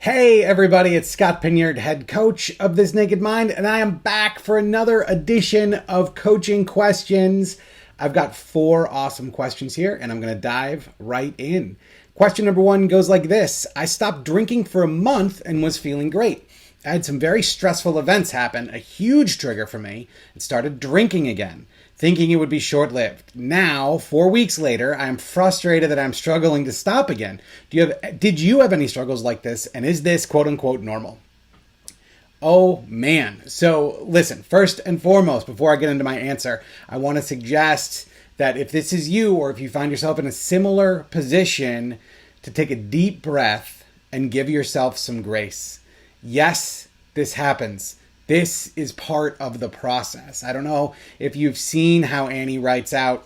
Hey everybody, it's Scott Pinyard, head coach of This Naked Mind, and I am back for another edition of Coaching Questions. I've got 4 awesome questions here, and I'm going to dive right in. Question number 1 goes like this. I stopped drinking for a month and was feeling great. I had some very stressful events happen, a huge trigger for me, and started drinking again, thinking it would be short-lived. Now, 4 weeks later, I am frustrated that I'm struggling to stop again. Did you have any struggles like this, and is this quote-unquote normal? Oh man. So listen, first and foremost, before I get into my answer, I want to suggest that if this is you, or if you find yourself in a similar position, to take a deep breath and give yourself some grace. Yes, this happens. This is part of the process. I don't know if you've seen how Annie writes out.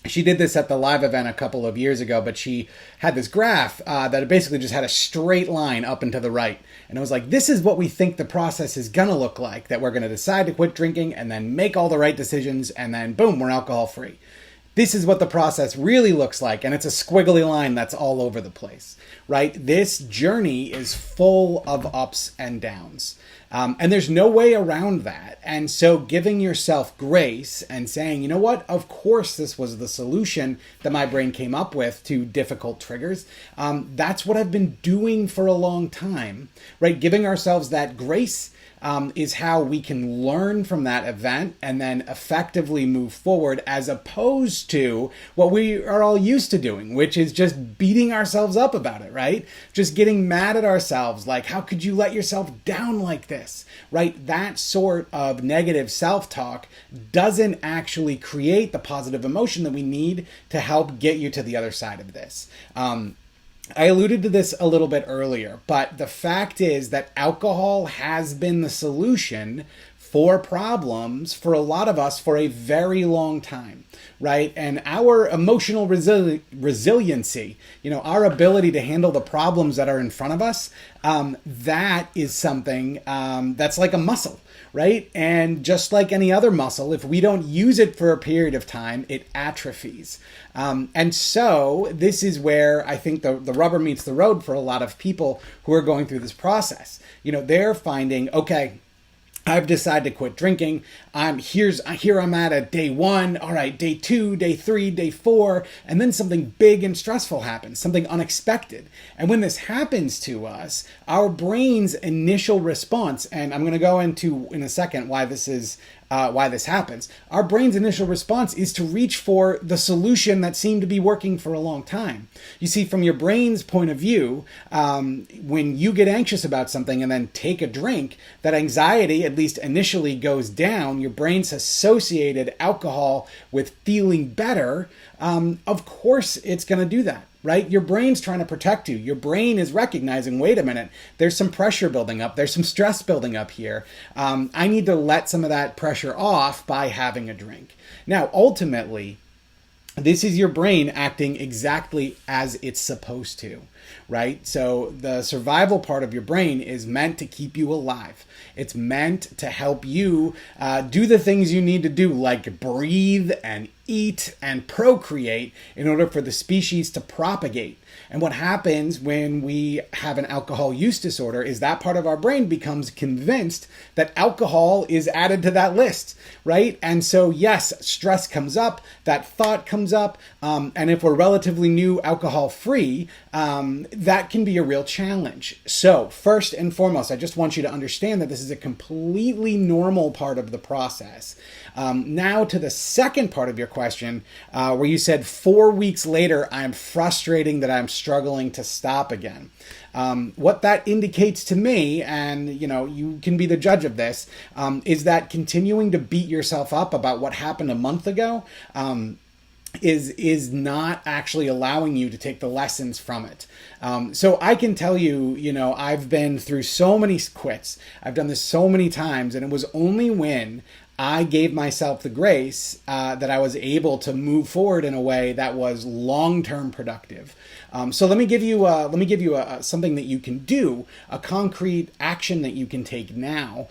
She did this at the live event a couple of years ago, but she had this graph that basically just had a straight line up and to the right. And it was like, this is what we think the process is going to look like, that we're going to decide to quit drinking and then make all the right decisions, and then boom, we're alcohol free. This is what the process really looks like, and it's a squiggly line that's all over the place, right? This journey is full of ups and downs, and there's no way around that. And so giving yourself grace and saying, you know what, of course this was the solution that my brain came up with to difficult triggers. That's what I've been doing for a long time, right? Giving ourselves that grace is how we can learn from that event and then effectively move forward, as opposed to what we are all used to doing, which is just beating ourselves up about it, right? Just getting mad at ourselves, like, how could you let yourself down like this, right? That sort of negative self-talk doesn't actually create the positive emotion that we need to help get you to the other side of this. I alluded to this a little bit earlier, but the fact is that alcohol has been the solution for problems for a lot of us for a very long time, right? And our emotional resiliency, our ability to handle the problems that are in front of us, that is something that's like a muscle, right? And just like any other muscle, if we don't use it for a period of time, it atrophies. And so this is where I think the rubber meets the road for a lot of people who are going through this process. They're finding, okay, I've decided to quit drinking. Here I'm at day 1. All right, day 2, day 3, day 4, and then something big and stressful happens, something unexpected. And when this happens to us, our brain's initial response, and I'm going to go into in a second why this happens. Our brain's initial response is to reach for the solution that seemed to be working for a long time. You see, from your brain's point of view, when you get anxious about something and then take a drink, that anxiety, at least initially, goes down. Your brain's associated alcohol with feeling better. Of course, it's going to do that. Right? Your brain's trying to protect you. Your brain is recognizing, wait a minute, there's some pressure building up. There's some stress building up here. I need to let some of that pressure off by having a drink. Now, ultimately, this is your brain acting exactly as it's supposed to, right? So the survival part of your brain is meant to keep you alive. It's meant to help you do the things you need to do, like breathe and eat and procreate in order for the species to propagate. And what happens when we have an alcohol use disorder is that part of our brain becomes convinced that alcohol is added to that list, right? And so, yes, stress comes up, that thought comes up, and if we're relatively new alcohol-free, that can be a real challenge. So, first and foremost, I just want you to understand that this is a completely normal part of the process. Now to the second part of your question, where you said 4 weeks later, I'm frustrating that I'm struggling to stop again. What that indicates to me, and you can be the judge of this, is that continuing to beat yourself up about what happened a month ago is not actually allowing you to take the lessons from it. So I can tell you, I've been through so many quits. I've done this so many times, and it was only when I gave myself the grace that I was able to move forward in a way that was long-term productive. So let me give you something that you can do, a concrete action that you can take now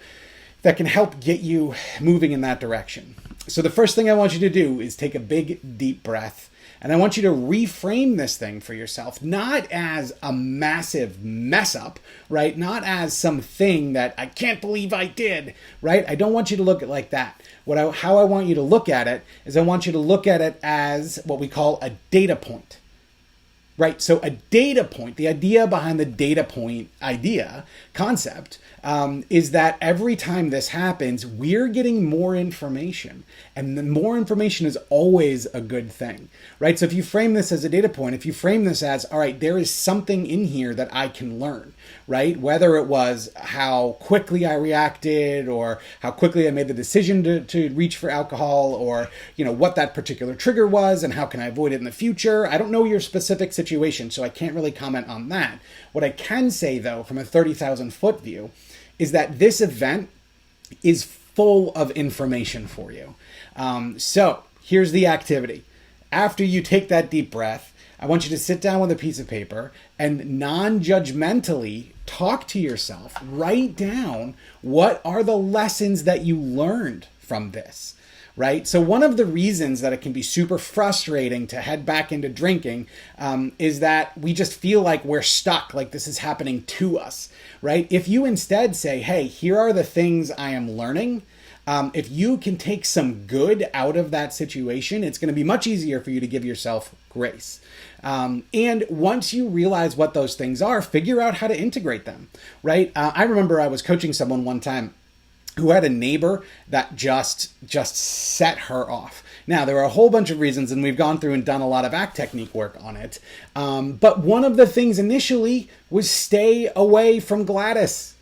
that can help get you moving in that direction. So the first thing I want you to do is take a big, deep breath. And I want you to reframe this thing for yourself, not as a massive mess up, right? Not as something that I can't believe I did, right? I don't want you to look at it like that. How I want you to look at it is I want you to look at it as what we call a data point. Right, so a data point, the idea behind the data point concept, is that every time this happens, we're getting more information. And the more information is always a good thing, right? So if you frame this as a data point, if you frame this as, all right, there is something in here that I can learn, right? Whether it was how quickly I reacted or how quickly I made the decision to reach for alcohol, or, what that particular trigger was and how can I avoid it in the future. I don't know your specific situation, so I can't really comment on that. What I can say, though, from a 30,000 foot view, is that this event is full of information for you. So here's the activity. After you take that deep breath, I want you to sit down with a piece of paper and non-judgmentally talk to yourself. Write down what are the lessons that you learned from this, right? So one of the reasons that it can be super frustrating to head back into drinking is that we just feel like we're stuck, like this is happening to us, right? If you instead say, hey, here are the things I am learning, if you can take some good out of that situation, it's going to be much easier for you to give yourself grace. And once you realize what those things are, figure out how to integrate them, right? I remember I was coaching someone one time who had a neighbor that just set her off. Now, there are a whole bunch of reasons, and we've gone through and done a lot of ACT technique work on it. But one of the things initially was stay away from Gladys.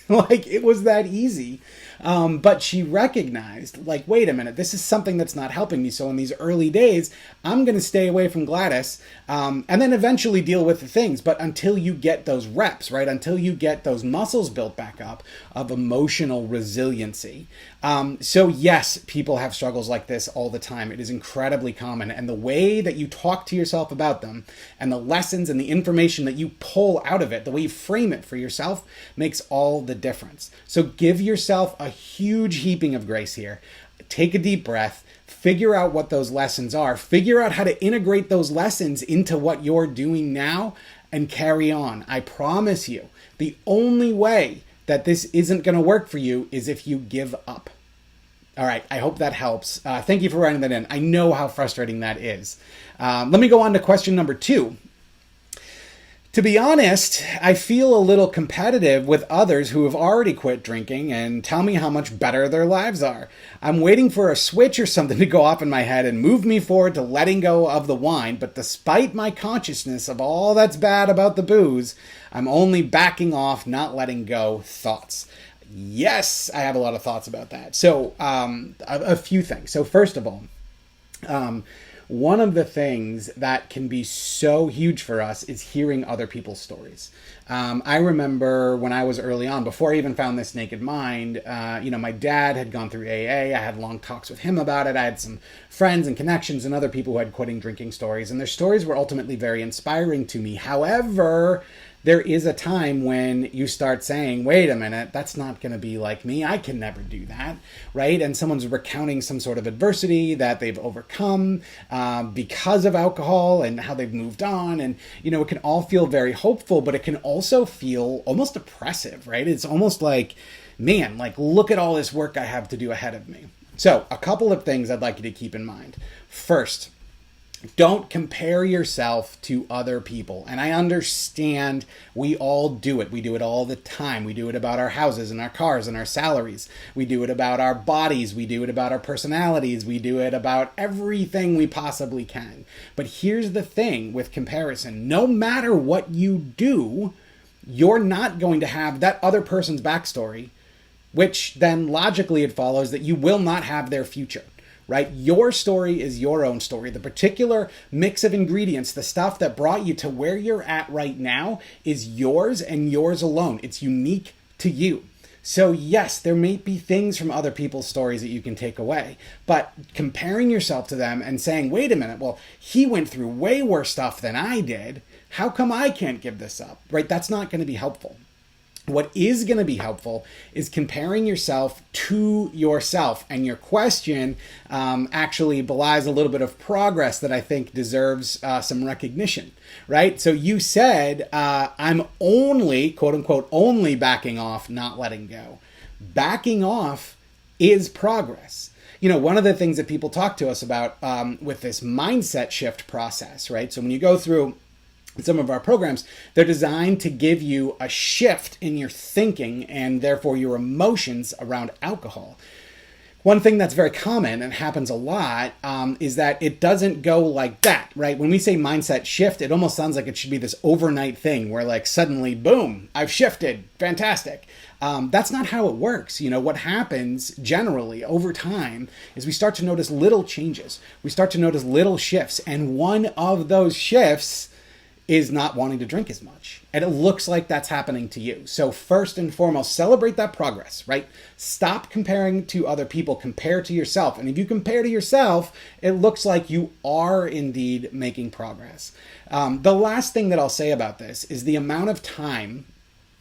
Like, it was that easy. But she recognized, like, wait a minute, this is something that's not helping me. So in these early days, I'm going to stay away from Gladys, and then eventually deal with the things. But until you get those reps, right? Until you get those muscles built back up of emotional resiliency. So yes, people have struggles like this all the time. It is incredibly common. And the way that you talk to yourself about them and the lessons and the information that you pull out of it, the way you frame it for yourself, makes all the difference. So give yourself a huge heaping of grace here. Take a deep breath, figure out what those lessons are, figure out how to integrate those lessons into what you're doing now, and carry on. I promise you, the only way that this isn't going to work for you is if you give up. All right, I hope that helps. Thank you for writing that in. I know how frustrating that is. Let me go on to question number 2. To be honest, I feel a little competitive with others who have already quit drinking and tell me how much better their lives are. I'm waiting for a switch or something to go off in my head and move me forward to letting go of the wine, but despite my consciousness of all that's bad about the booze, I'm only backing off, not letting go. Thoughts? Yes, I have a lot of thoughts about that. So a few things. So first of all, one of the things that can be so huge for us is hearing other people's stories. I remember when I was early on, before I even found This Naked Mind, my dad had gone through AA. I had long talks with him about it. I had some friends and connections and other people who had quitting drinking stories, and their stories were ultimately very inspiring to me. However, there is a time when you start saying, wait a minute, that's not going to be like me. I can never do that, right? And someone's recounting some sort of adversity that they've overcome because of alcohol and how they've moved on. And, it can all feel very hopeful, but it can also feel almost oppressive, right? It's almost like, man, like, look at all this work I have to do ahead of me. So a couple of things I'd like you to keep in mind. First, don't compare yourself to other people. And I understand we all do it. We do it all the time. We do it about our houses and our cars and our salaries. We do it about our bodies. We do it about our personalities. We do it about everything we possibly can. But here's the thing with comparison. No matter what you do, you're not going to have that other person's backstory, which then logically it follows that you will not have their future. Right? Your story is your own story. The particular mix of ingredients, the stuff that brought you to where you're at right now, is yours and yours alone. It's unique to you. So yes, there may be things from other people's stories that you can take away, but comparing yourself to them and saying, wait a minute, well, he went through way worse stuff than I did. How come I can't give this up? Right? That's not going to be helpful. What is going to be helpful is comparing yourself to yourself. And your question actually belies a little bit of progress that I think deserves some recognition, right? So you said, I'm only, quote unquote, only backing off, not letting go. Backing off is progress. You know, one of the things that people talk to us about with this mindset shift process, right? So when you go through some of our programs, they're designed to give you a shift in your thinking and therefore your emotions around alcohol. One thing that's very common and happens a lot is that it doesn't go like that, right? When we say mindset shift, it almost sounds like it should be this overnight thing where like suddenly, boom, I've shifted, fantastic. That's not how it works. You know, what happens generally over time is we start to notice little changes. We start to notice little shifts. And one of those shifts is not wanting to drink as much. And it looks like that's happening to you. So first and foremost, celebrate that progress, right? Stop comparing to other people, compare to yourself. And if you compare to yourself, it looks like you are indeed making progress. The last thing that I'll say about this is the amount of time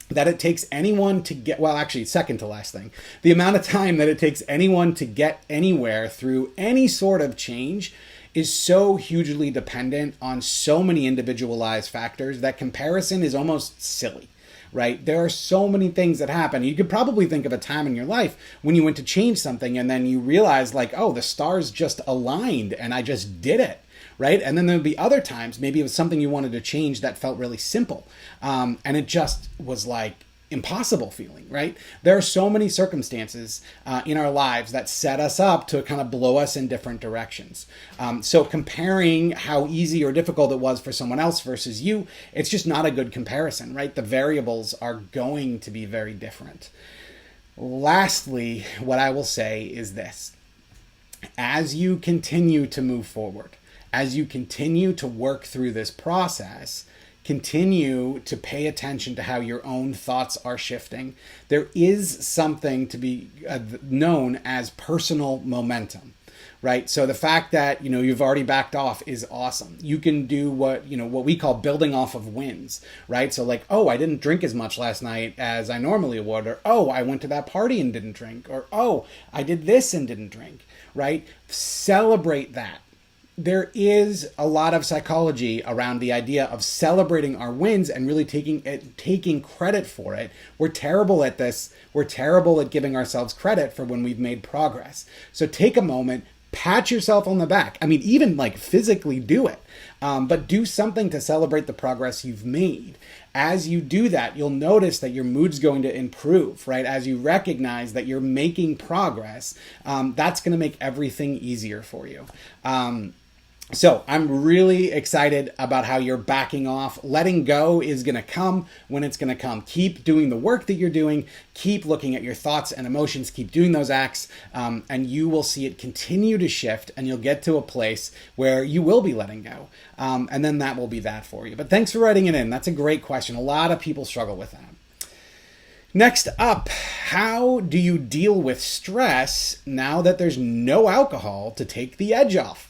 that it takes anyone to get, well, actually, second to last thing, the amount of time that it takes anyone to get anywhere through any sort of change is so hugely dependent on so many individualized factors that comparison is almost silly, right? There are so many things that happen. You could probably think of a time in your life when you went to change something and then you realized like, oh, the stars just aligned and I just did it, right? And then there'll be other times, maybe it was something you wanted to change that felt really simple. And it just was like, impossible feeling, right? There are so many circumstances in our lives that set us up to kind of blow us in different directions. So comparing how easy or difficult it was for someone else versus you, it's just not a good comparison, right? The variables are going to be very different. Lastly, what I will say is this. As you continue to move forward, as you continue to work through this process, continue to pay attention to how your own thoughts are shifting. There is something to be known as personal momentum, right? So the fact that, you've already backed off is awesome. You can do what we call building off of wins, right? So like, oh, I didn't drink as much last night as I normally would, or, oh, I went to that party and didn't drink, or, oh, I did this and didn't drink, right? Celebrate that. There is a lot of psychology around the idea of celebrating our wins and really taking credit for it. We're terrible at this. We're terrible at giving ourselves credit for when we've made progress. So take a moment, pat yourself on the back. I mean, even like physically do it, but do something to celebrate the progress you've made. As you do that, you'll notice that your mood's going to improve, right? As you recognize that you're making progress, that's going to make everything easier for you. So I'm really excited about how you're backing off. Letting go is going to come when it's going to come. Keep doing the work that you're doing. Keep looking at your thoughts and emotions. Keep doing those acts, and you will see it continue to shift, and you'll get to a place where you will be letting go. And then that will be that for you. But thanks for writing it in. That's a great question. A lot of people struggle with that. Next up, how do you deal with stress now that there's no alcohol to take the edge off?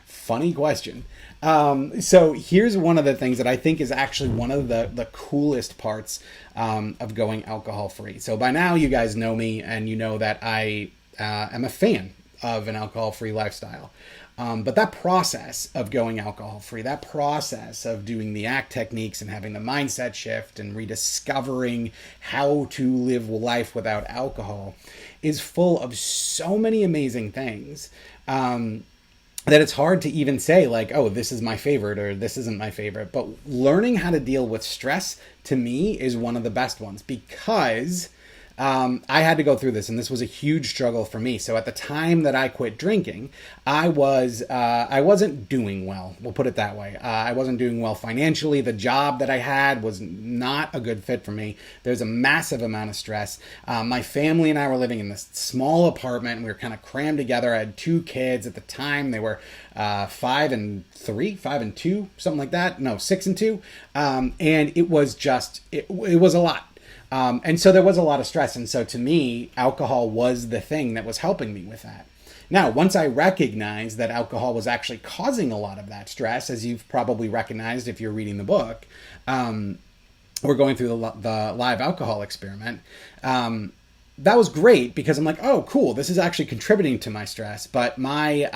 Funny question. So here's one of the things that I think is actually one of the coolest parts of going alcohol free. So by now you guys know me and you know that I am a fan of an alcohol free lifestyle. But that process of going alcohol free, that process of doing the ACT techniques and having the mindset shift and rediscovering how to live life without alcohol is full of so many amazing things. That it's hard to even say like, oh, this is my favorite or this isn't my favorite. But learning how to deal with stress to me is one of the best ones because I had to go through this, and this was a huge struggle for me. So at the time that I quit drinking, I wasn't doing well. We'll put it that way. I wasn't doing well financially. The job that I had was not a good fit for me. There's a massive amount of stress. My family and I were living in this small apartment. We were kind of crammed together. I had 2 kids at the time. They were 5 and 3, 5 and 2, something like that. No, 6 and 2. And it was just, it was a lot. And so there was a lot of stress. And so to me, alcohol was the thing that was helping me with that. Now, once I recognized that alcohol was actually causing a lot of that stress, as you've probably recognized if you're reading the book, or going through the live alcohol experiment, that was great because I'm like, oh, cool, this is actually contributing to my stress. But my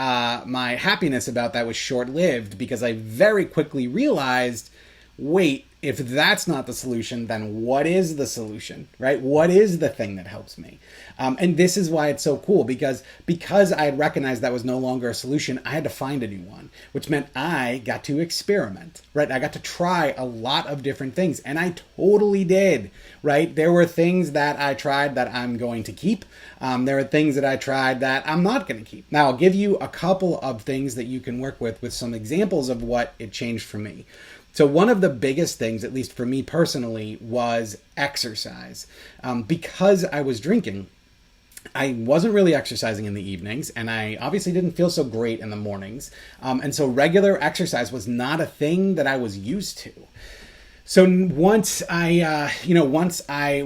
happiness about that was short-lived because I very quickly realized, wait, if that's not the solution, then what is the solution, right? What is the thing that helps me? And this is why it's so cool because I had recognized that was no longer a solution, I had to find a new one, which meant I got to experiment, right? I got to try a lot of different things, and I totally did, right? There were things that I tried that I'm going to keep. There are things that I tried that I'm not going to keep. Now, I'll give you a couple of things that you can work with some examples of what it changed for me. So one of the biggest things, at least for me personally, was exercise. Because I was drinking, I wasn't really exercising in the evenings, and I obviously didn't feel so great in the mornings. And so regular exercise was not a thing that I was used to. So once I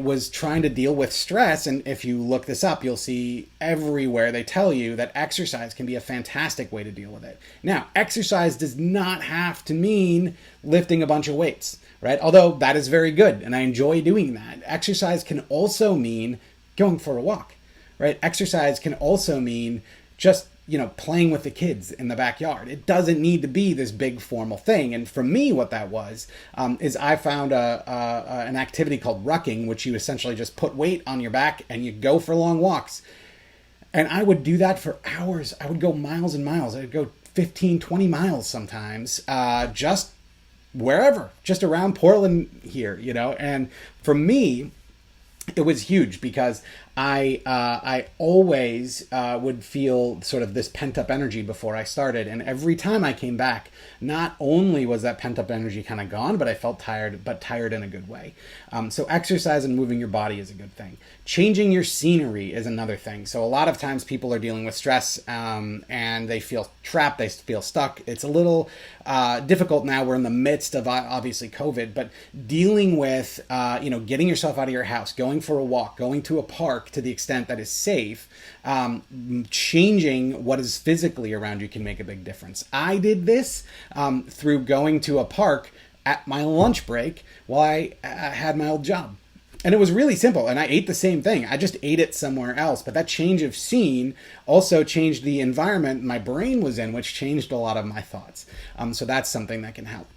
was trying to deal with stress, and if you look this up, you'll see everywhere they tell you that exercise can be a fantastic way to deal with it. Now, exercise does not have to mean lifting a bunch of weights, right? Although that is very good, and I enjoy doing that. Exercise can also mean going for a walk, right? Exercise can also mean just playing with the kids in the backyard. It doesn't need to be this big formal thing. And for me, what that was is I found an activity called rucking, which you essentially just put weight on your back and you go for long walks. And I would do that for hours. I would go miles and miles. I would go 15, 20 miles sometimes, just wherever, just around Portland here, And for me, it was huge because I always would feel sort of this pent-up energy before I started. And every time I came back, not only was that pent-up energy kind of gone, but I felt tired, but tired in a good way. So exercise and moving your body is a good thing. Changing your scenery is another thing. So a lot of times people are dealing with stress and they feel trapped, they feel stuck. It's a little difficult now. We're in the midst of obviously COVID, but dealing with, getting yourself out of your house, going for a walk, going to a park to the extent that is safe, changing what is physically around you can make a big difference. I did this through going to a park at my lunch break while I had my old job. And it was really simple, and I ate the same thing. I just ate it somewhere else. But that change of scene also changed the environment my brain was in, which changed a lot of my thoughts. So that's something that can help.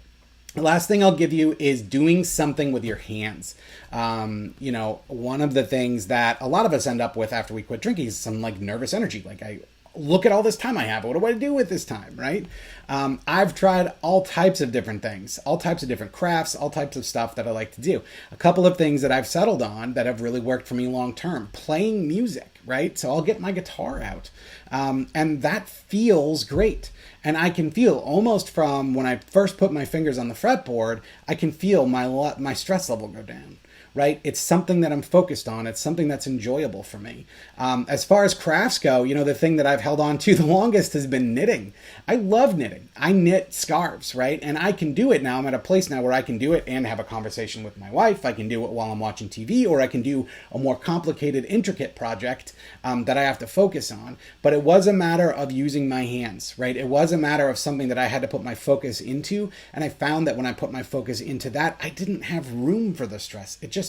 The last thing I'll give you is doing something with your hands. One of the things that a lot of us end up with after we quit drinking is some nervous energy. I look at all this time I have. What do I do with this time, right? I've tried all types of different things, all types of different crafts, all types of stuff that I like to do. A couple of things that I've settled on that have really worked for me long term, playing music, right? So I'll get my guitar out, and that feels great. And I can feel almost from when I first put my fingers on the fretboard, I can feel my stress level go down. Right? It's something that I'm focused on. It's something that's enjoyable for me. As far as crafts go, the thing that I've held on to the longest has been knitting. I love knitting. I knit scarves, right? And I can do it now. I'm at a place now where I can do it and have a conversation with my wife. I can do it while I'm watching TV, or I can do a more complicated, intricate project that I have to focus on. But it was a matter of using my hands, right? It was a matter of something that I had to put my focus into. And I found that when I put my focus into that, I didn't have room for the stress. It just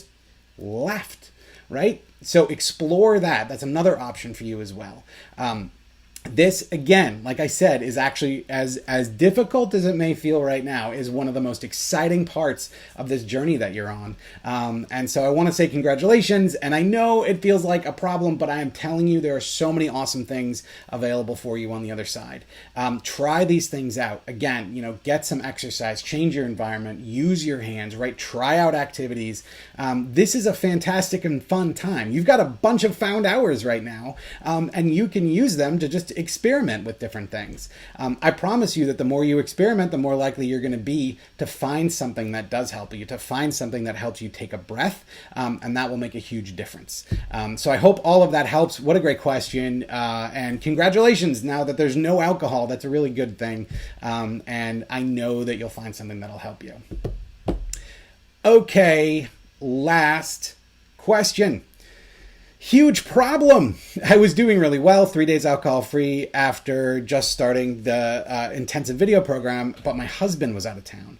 left, right? So explore that. That's another option for you as well. This, again, like I said, is actually as difficult as it may feel right now, is one of the most exciting parts of this journey that you're on. And so I want to say congratulations. And I know it feels like a problem, but I am telling you, there are so many awesome things available for you on the other side. Try these things out. Again, get some exercise, change your environment, use your hands, right? Try out activities. This is a fantastic and fun time. You've got a bunch of found hours right now, and you can use them to just experiment with different things. I promise you that the more you experiment, the more likely you're going to be to find something that does help you, to find something that helps you take a breath, and that will make a huge difference. So I hope all of that helps. What a great question. And congratulations. Now that there's no alcohol, that's a really good thing. And I know that you'll find something that'll help you. Okay, last question. Huge problem. I was doing really well, 3 days alcohol free after just starting the intensive video program, but my husband was out of town.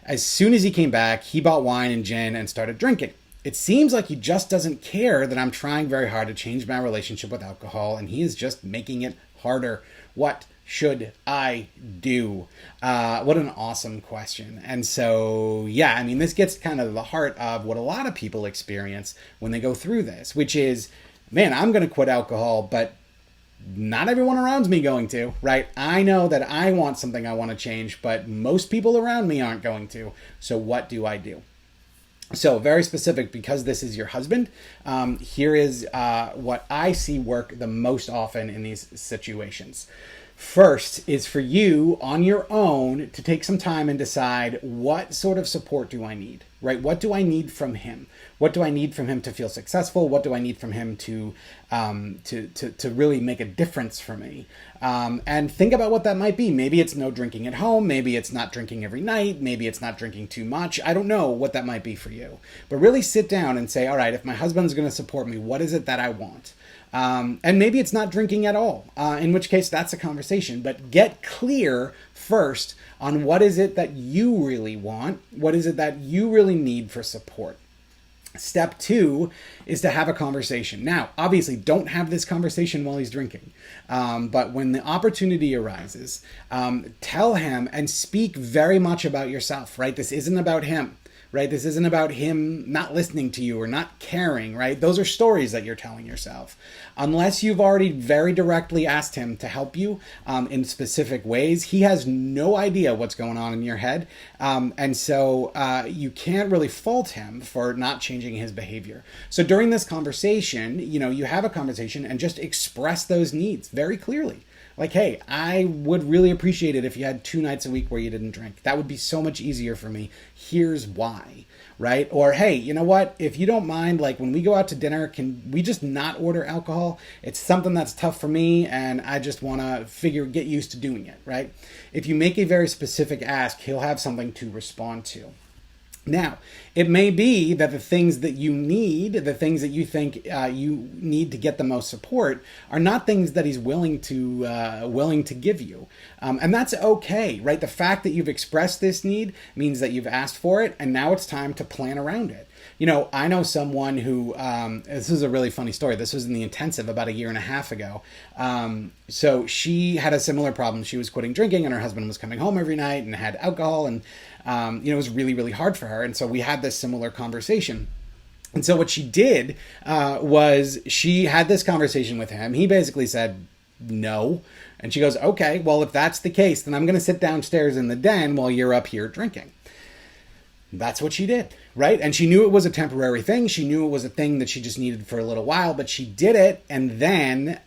As soon as he came back, he bought wine and gin and started drinking. It seems like he just doesn't care that I'm trying very hard to change my relationship with alcohol, and he is just making it harder. What should I do? What an awesome question. And so, yeah, I mean, this gets kind of the heart of what a lot of people experience when they go through this, which is, man, I'm going to quit alcohol, but not everyone around me going to, right? I know that I want something I want to change, but most people around me aren't going to. So what do I do? So very specific, because this is your husband, here is what I see work the most often in these situations. First is for you on your own to take some time and decide, what sort of support do I need, right? What do I need from him? What do I need from him to feel successful? What do I need from him to really make a difference for me? And think about what that might be. Maybe it's no drinking at home. Maybe it's not drinking every night. Maybe it's not drinking too much. I don't know what that might be for you. But really sit down and say, all right, if my husband's going to support me, what is it that I want? And maybe it's not drinking at all, in which case that's a conversation. But get clear first on what is it that you really want? What is it that you really need for support? Step 2 is to have a conversation. Now, obviously, don't have this conversation while he's drinking. But when the opportunity arises, tell him and speak very much about yourself, right? This isn't about him, right? This isn't about him not listening to you or not caring, right? Those are stories that you're telling yourself. Unless you've already very directly asked him to help you in specific ways, he has no idea what's going on in your head. And so you can't really fault him for not changing his behavior. So during this conversation, you have a conversation and just express those needs very clearly. Like, hey, I would really appreciate it if you had 2 nights a week where you didn't drink. That would be so much easier for me. Here's why, right? Or, hey, you know what? If you don't mind, like when we go out to dinner, can we just not order alcohol? It's something that's tough for me and I just want to get used to doing it, right? If you make a very specific ask, he'll have something to respond to. Now, it may be that the things that you need, the things that you think you need to get the most support, are not things that he's willing to give you, and that's okay, right? The fact that you've expressed this need means that you've asked for it, and now it's time to plan around it. I know someone who, this is a really funny story. This was in the intensive about 1.5 years ago. So she had a similar problem. She was quitting drinking and her husband was coming home every night and had alcohol and, it was really, really hard for her. And so we had this similar conversation. And so what she did was she had this conversation with him. He basically said no. And she goes, okay, well, if that's the case, then I'm going to sit downstairs in the den while you're up here drinking. That's what she did, right? And she knew it was a temporary thing. She knew it was a thing that she just needed for a little while, but she did it. And then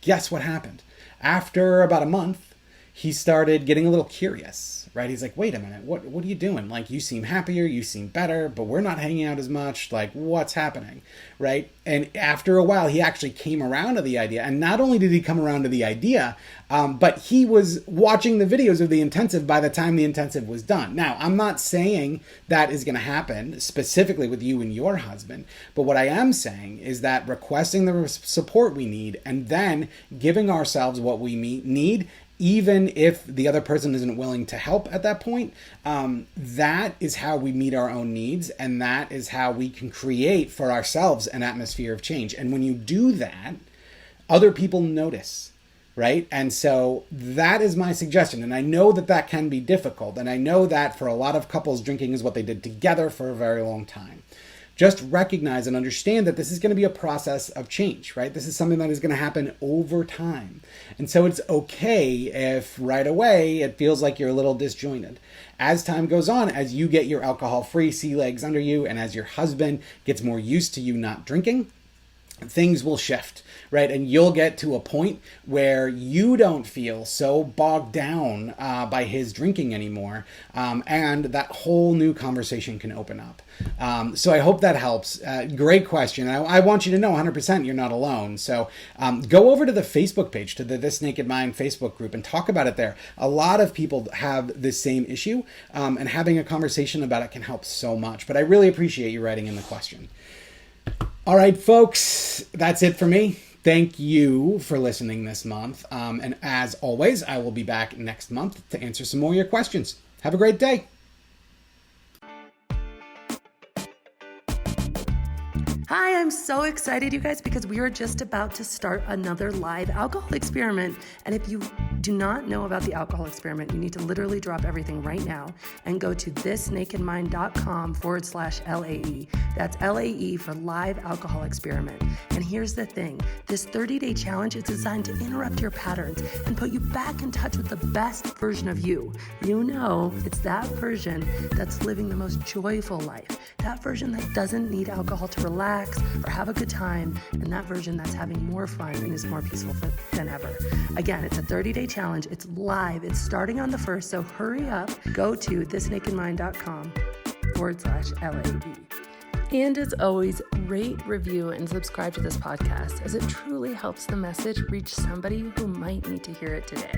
guess what happened? After about a month, he started getting a little curious, right? He's like, wait a minute, what are you doing? Like, you seem happier, you seem better, but we're not hanging out as much. Like, what's happening, right? And after a while, he actually came around to the idea. And not only did he come around to the idea, but he was watching the videos of the intensive by the time the intensive was done. Now, I'm not saying that is going to happen specifically with you and your husband, but what I am saying is that requesting the support we need and then giving ourselves what we need, even if the other person isn't willing to help at that point, that is how we meet our own needs, and that is how we can create for ourselves an atmosphere of change. And when you do that, other people notice, right? And so that is my suggestion. And I know that that can be difficult, and I know that for a lot of couples, drinking is what they did together for a very long time. Just recognize and understand that this is going to be a process of change, right? This is something that is going to happen over time. And so it's okay if right away it feels like you're a little disjointed. As time goes on, as you get your alcohol-free sea legs under you, and as your husband gets more used to you not drinking, things will shift, right? And you'll get to a point where you don't feel so bogged down by his drinking anymore. And that whole new conversation can open up. So I hope that helps. Great question. I want you to know 100% you're not alone. So go over to the Facebook page, to the This Naked Mind Facebook group, and talk about it there. A lot of people have this same issue, and having a conversation about it can help so much. But I really appreciate you writing in the question. All right, folks, that's it for me. Thank you for listening this month. And as always, I will be back next month to answer some more of your questions. Have a great day. Hi, I'm so excited, you guys, because we are just about to start another live alcohol experiment. And if you do not know about the alcohol experiment, you need to literally drop everything right now and go to thisnakedmind.com/LAE. That's LAE for live alcohol experiment. And here's the thing. This 30-day challenge is designed to interrupt your patterns and put you back in touch with the best version of you. You know, it's that version that's living the most joyful life. That version that doesn't need alcohol to relax or have a good time, and that version that's having more fun and is more peaceful than ever. Again, it's a 30-day challenge. It's live. It's starting on the 1st, so hurry up. Go to thisnakedmind.com/LAE. And as always, rate, review, and subscribe to this podcast, as it truly helps the message reach somebody who might need to hear it today.